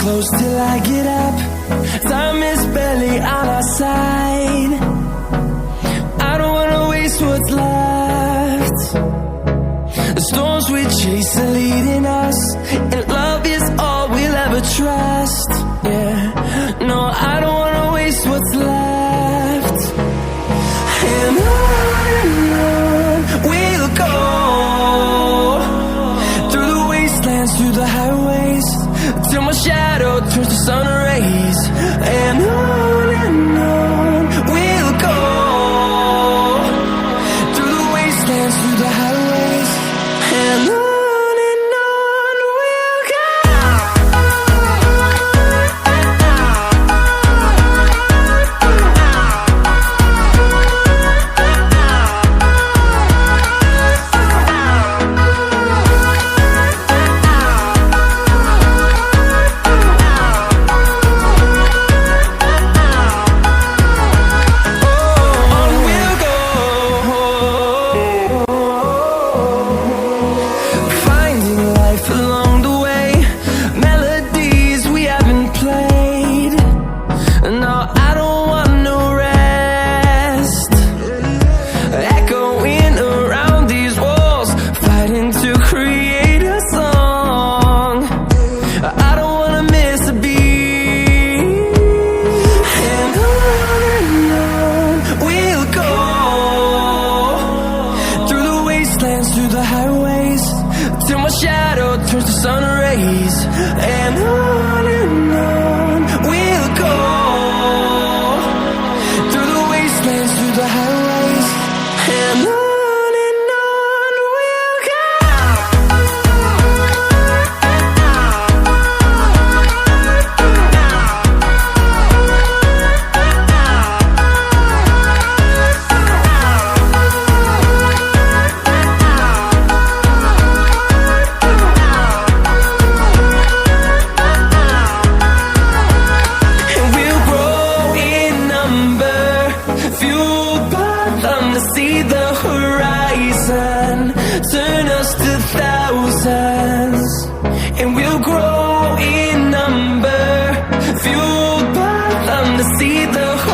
close till I get up. Time is barely on our side. I don't wanna waste what's left. The storms we chase are leading us, and love is all we'll ever trust. Yeah, no, I don't wanna waste what's left. And on we'll go, through the wastelands, through the highways, till my shadow turns to sun rays. And on we'll go, through the wastelands, through the highways, and on we'll go. Through the highways, till my shadow turns to sun rays. And on we'll go, through the wastelands, through the highways, and on we'll go. See the horizon, turn us to thousands, and we'll grow in number, fueled by them to see the horizon.